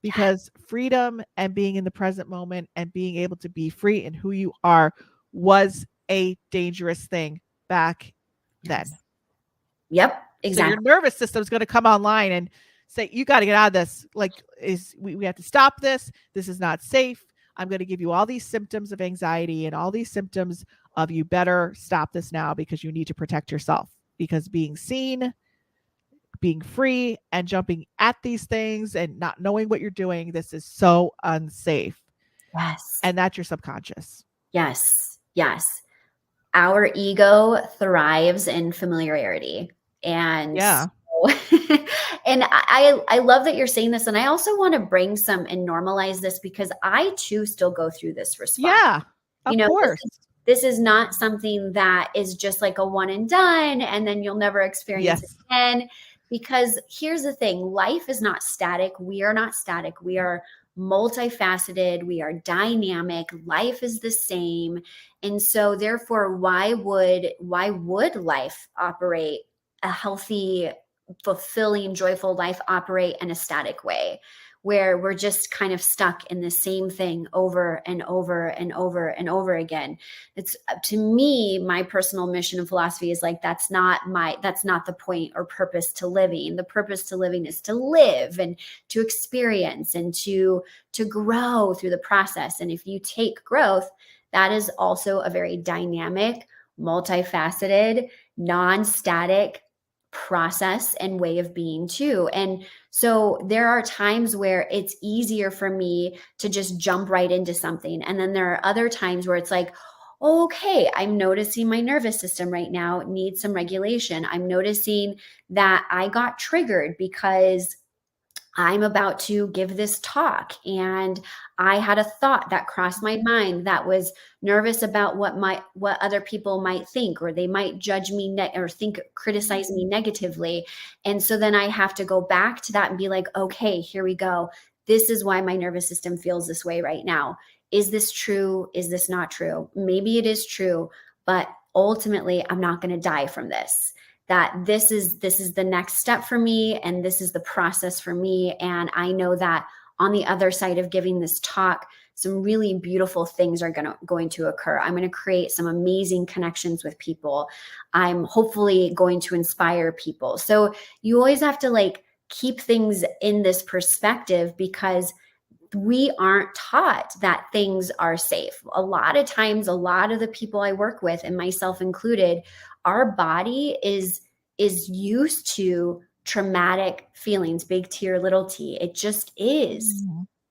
because freedom and being in the present moment and being able to be free in who you are was a dangerous thing back then. Yep. Exactly. So your nervous system is going to come online and say, you got to get out of this. Like, we have to stop this. This is not safe. I'm going to give you all these symptoms of anxiety and all these symptoms of, you better stop this now because you need to protect yourself, because being seen, being free, and jumping at these things and not knowing what you're doing, this is so unsafe. Yes. And that's your subconscious. Yes. Yes. Our ego thrives in familiarity. And yeah. And I love that you're saying this. And I also want to bring some and normalize this, because I too still go through this response. Yeah, of course. This is not something that is just like a one and done, and then you'll never experience it again. Because here's the thing, life is not static. We are not static. We are multifaceted. We are dynamic. Life is the same. And so therefore, why would life operate, a healthy, fulfilling, joyful life operate in a static way, where we're just kind of stuck in the same thing over and over and over and over again? It's, to me, my personal mission and philosophy is like, that's not the point or purpose to living. The purpose to living is to live and to experience and to grow through the process. And if you take growth, that is also a very dynamic, multifaceted, non-static process and way of being too. And so there are times where it's easier for me to just jump right into something. And then there are other times where it's like, okay, I'm noticing my nervous system right now needs some regulation. I'm noticing that I got triggered because I'm about to give this talk, and I had a thought that crossed my mind that was nervous about what other people might think, or they might judge me or criticize me negatively. And so then I have to go back to that and be like, okay, here we go. This is why my nervous system feels this way right now. Is this true? Is this not true? Maybe it is true, but ultimately I'm not going to die from this. That this is the next step for me, and this is the process for me. And I know that on the other side of giving this talk, some really beautiful things are going to occur. I'm going to create some amazing connections with people. I'm hopefully going to inspire people. So you always have to like keep things in this perspective, because we aren't taught that things are safe. A lot of times, a lot of the people I work with, and myself included, our body is used to traumatic feelings, big T or little t. It just is,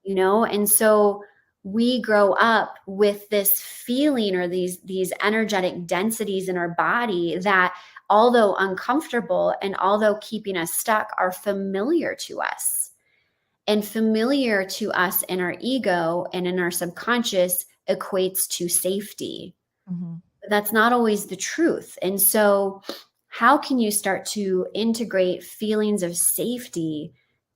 and so we grow up with this feeling, or these energetic densities in our body that, although uncomfortable and although keeping us stuck, are familiar to us. And familiar to us in our ego and in our subconscious equates to safety. But that's not always the truth. And so how can you start to integrate feelings of safety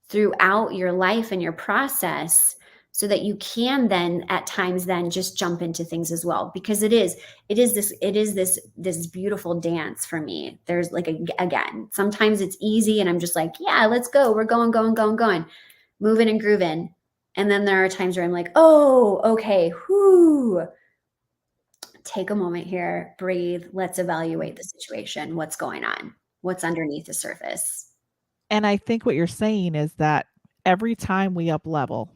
throughout your life and your process, so that you can then at times then just jump into things as well? Because it is this beautiful dance for me. There's like, again, sometimes it's easy and I'm just like, yeah, let's go. We're going, moving and grooving. And then there are times where I'm like, oh, okay, whoo. Take a moment here, breathe. Let's evaluate the situation. What's going on? What's underneath the surface? And I think what you're saying is that every time we up level,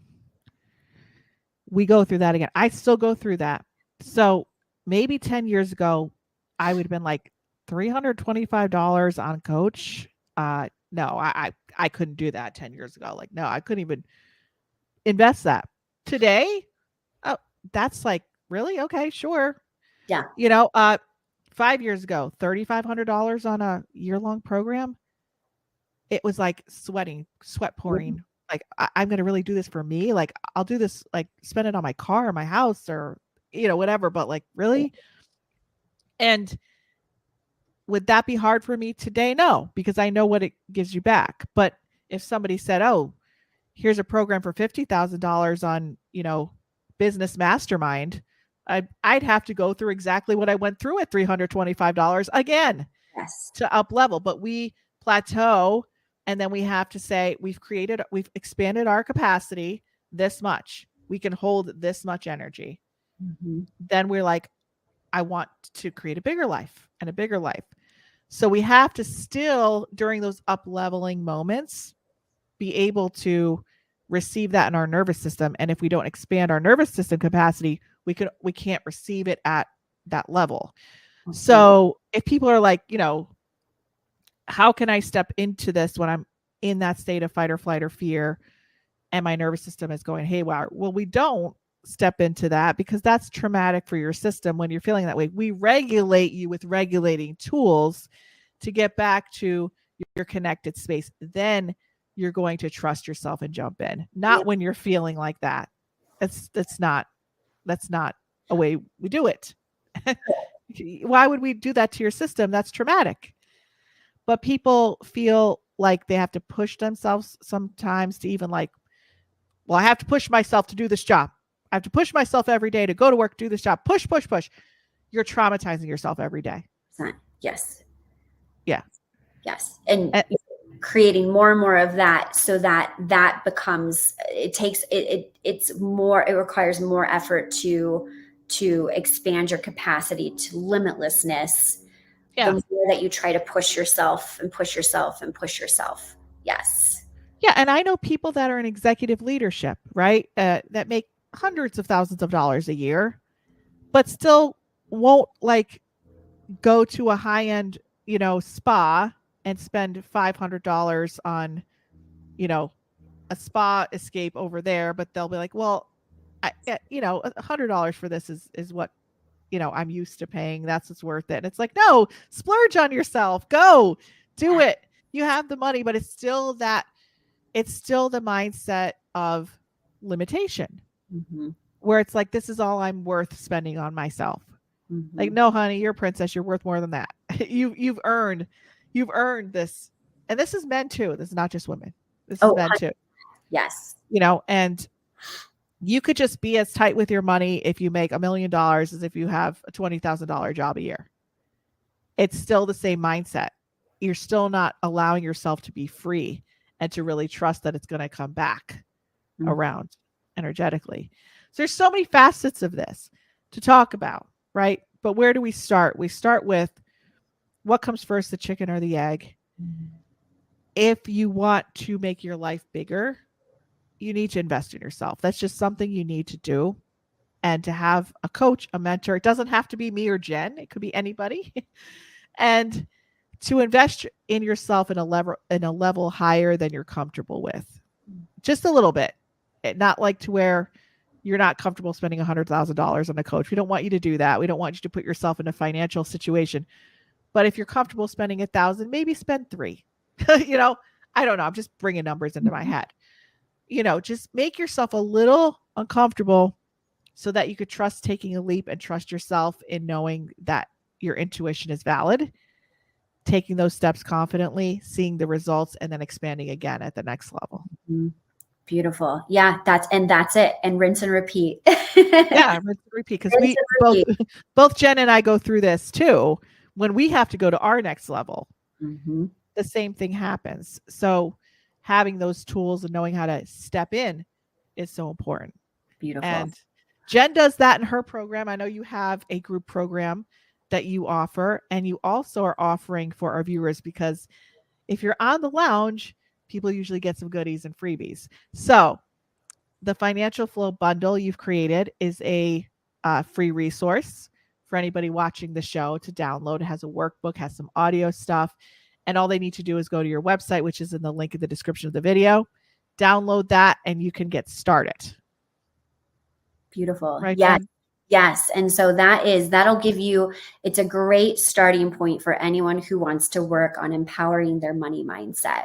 we go through that again. I still go through that. So maybe 10 years ago, I would have been like $325 on Coach. No, I couldn't do that 10 years ago. Like, no, I couldn't even invest that. Today, oh, that's like, really? Okay, sure. Yeah. 5 years ago, $3,500 on a year-long program. It was like sweat pouring. Like, I'm going to really do this for me. Like, I'll do this, like spend it on my car or my house or, whatever. But like, really? And would that be hard for me today? No, because I know what it gives you back. But if somebody said, oh, here's a program for $50,000 on, business mastermind, I'd have to go through exactly what I went through at $325 again. Yes. To up level. But we plateau, and then we have to say, we've expanded our capacity this much. We can hold this much energy. Then we're like, I want to create a bigger life and a bigger life. So we have to still, during those up leveling moments, be able to receive that in our nervous system. And if we don't expand our nervous system capacity, we can't receive it at that level. So if people are like, how can I step into this when I'm in that state of fight or flight or fear and my nervous system is going haywire? Well, we don't step into that because that's traumatic for your system when you're feeling that way. We regulate you with regulating tools to get back to your connected space. Then you're going to trust yourself and jump in, not when you're feeling like that. That's not a way we do it. Why would we do that to your system? That's traumatic. But people feel like they have to push themselves sometimes to even like, well, I have to push myself to do this job. I have to push myself every day to go to work, do this job. Push, push, push. You're traumatizing yourself every day. Yes. Yeah. Yes. And creating more and more of that so that becomes, it requires more effort to expand your capacity to limitlessness. Yeah. The more that you try to push yourself and push yourself and push yourself. Yes. Yeah. And I know people that are in executive leadership, right? That make hundreds of thousands of dollars a year, but still won't like go to a high-end, spa and spend $500 on, a spa escape over there. But they'll be like, well, $100 for this is what, I'm used to paying. That's what's worth it. And it's like, no, splurge on yourself. Go do it. You have the money, but it's still the mindset of limitation where it's like, this is all I'm worth spending on myself. Like, no, honey, you're a princess. You're worth more than that. You've earned this. And this is men too. This is not just women. This is men too. Yes. And you could just be as tight with your money if you make $1 million as if you have a $20,000 job a year. It's still the same mindset. You're still not allowing yourself to be free and to really trust that it's going to come back around energetically. So there's so many facets of this to talk about, right? But where do we start? We start with what comes first, the chicken or the egg? If you want to make your life bigger, you need to invest in yourself. That's just something you need to do. And to have a coach, a mentor, it doesn't have to be me or Jen. It could be anybody. And to invest in yourself in a level higher than you're comfortable with. Just a little bit. Not like to where you're not comfortable spending $100,000 on a coach. We don't want you to do that. We don't want you to put yourself in a financial situation. But if you're comfortable spending $1,000, maybe spend $3,000. I don't know. I'm just bringing numbers into my head. Just make yourself a little uncomfortable so that you could trust taking a leap and trust yourself in knowing that your intuition is valid, taking those steps confidently, seeing the results, and then expanding again at the next level. Beautiful. Yeah, that's it. And rinse and repeat. Yeah, rinse and repeat. Because we both Jen and I go through this too. When we have to go to our next level, the same thing happens. So having those tools and knowing how to step in is so important. Beautiful. And Jen does that in her program. I know you have a group program that you offer, and you also are offering for our viewers, because if you're on the lounge, people usually get some goodies and freebies. So the Financial Flow bundle you've created is a free resource for anybody watching the show to download. It has a workbook, has some audio stuff, and all they need to do is go to your website, which is in the link in the description of the video, download that, and you can get started. Beautiful. Right, yes. Jen? Yes. And so that'll give you, it's a great starting point for anyone who wants to work on empowering their money mindset.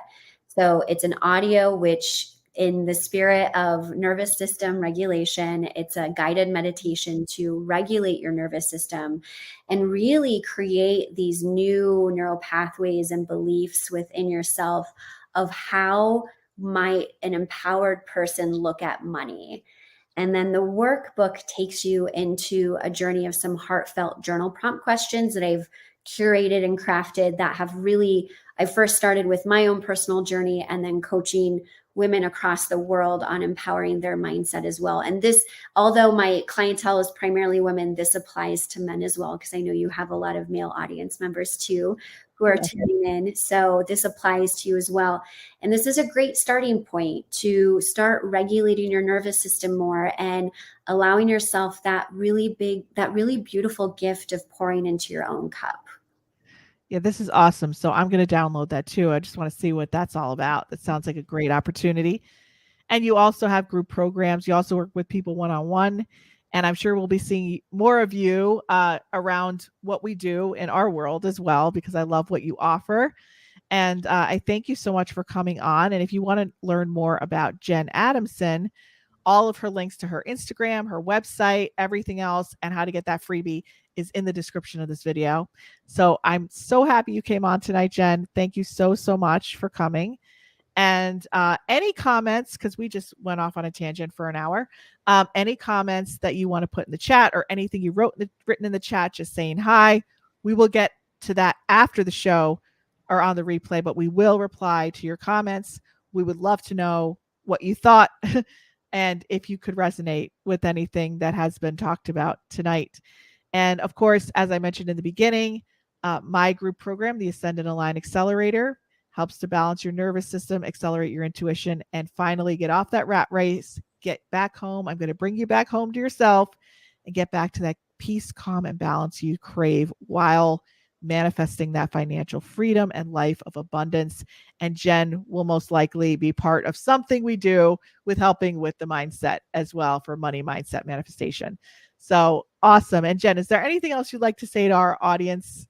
So it's an audio, which in the spirit of nervous system regulation, it's a guided meditation to regulate your nervous system and really create these new neural pathways and beliefs within yourself of how might an empowered person look at money. And then the workbook takes you into a journey of some heartfelt journal prompt questions that I've curated and crafted that have really, I first started with my own personal journey and then coaching women across the world on empowering their mindset as well. And this, although my clientele is primarily women, this applies to men as well, because I know you have a lot of male audience members too, who are tuning in. So this applies to you as well. And this is a great starting point to start regulating your nervous system more and allowing yourself that really beautiful gift of pouring into your own cup. Yeah, this is awesome. So I'm going to download that too. I just want to see what that's all about. That sounds like a great opportunity. And you also have group programs. You also work with people one-on-one. And I'm sure we'll be seeing more of you around what we do in our world as well, because I love what you offer. And I thank you so much for coming on. And if you want to learn more about Jenn Adamson, all of her links to her Instagram, her website, everything else, and how to get that freebie is in the description of this video. So I'm so happy you came on tonight, Jenn. Thank you so, so much for coming. And any comments, because we just went off on a tangent for an hour, any comments that you want to put in the chat or anything you written in the chat, just saying hi. We will get to that after the show or on the replay, but we will reply to your comments. We would love to know what you thought and if you could resonate with anything that has been talked about tonight. And of course, as I mentioned in the beginning, my group program, the Ascend and Align Accelerator, helps to balance your nervous system, accelerate your intuition, and finally get off that rat race, get back home. I'm going to bring you back home to yourself and get back to that peace, calm, and balance you crave while manifesting that financial freedom and life of abundance. And Jenn will most likely be part of something we do with helping with the mindset as well for money mindset manifestation. So awesome. And Jenn, is there anything else you'd like to say to our audience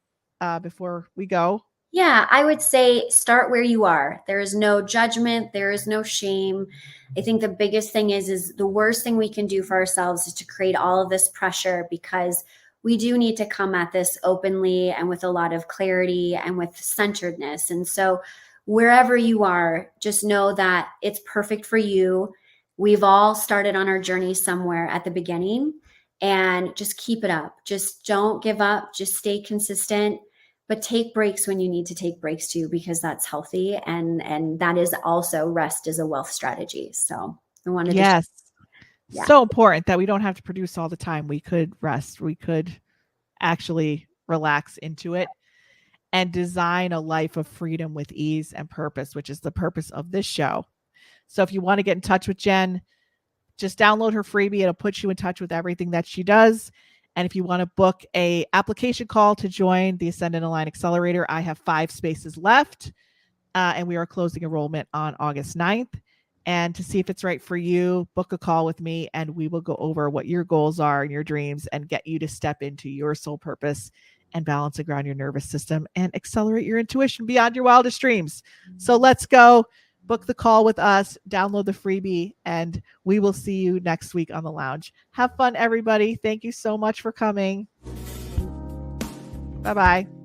before we go? Yeah, I would say start where you are. There is no judgment. There is no shame. I think the biggest thing is the worst thing we can do for ourselves is to create all of this pressure, because we do need to come at this openly and with a lot of clarity and with centeredness. And so wherever you are, just know that it's perfect for you. We've all started on our journey somewhere at the beginning, and just keep it up. Just don't give up. Just stay consistent. But take breaks when you need to take breaks too, because that's healthy. And that is also, rest is a wealth strategy. So I wanted yes. Yeah. So important that we don't have to produce all the time. We could rest. We could actually relax into it and design a life of freedom with ease and purpose, which is the purpose of this show. So if you want to get in touch with Jenn, just download her freebie. It'll put you in touch with everything that she does. And if you want to book a application call to join the Ascend and Align Accelerator, I have 5 spaces left. And we are closing enrollment on August 9th. And to see if it's right for you, book a call with me and we will go over what your goals are and your dreams and get you to step into your soul purpose and balance and ground your nervous system and accelerate your intuition beyond your wildest dreams. So let's go. Book the call with us, download the freebie, and we will see you next week on the lounge. Have fun, everybody. Thank you so much for coming. Bye-bye.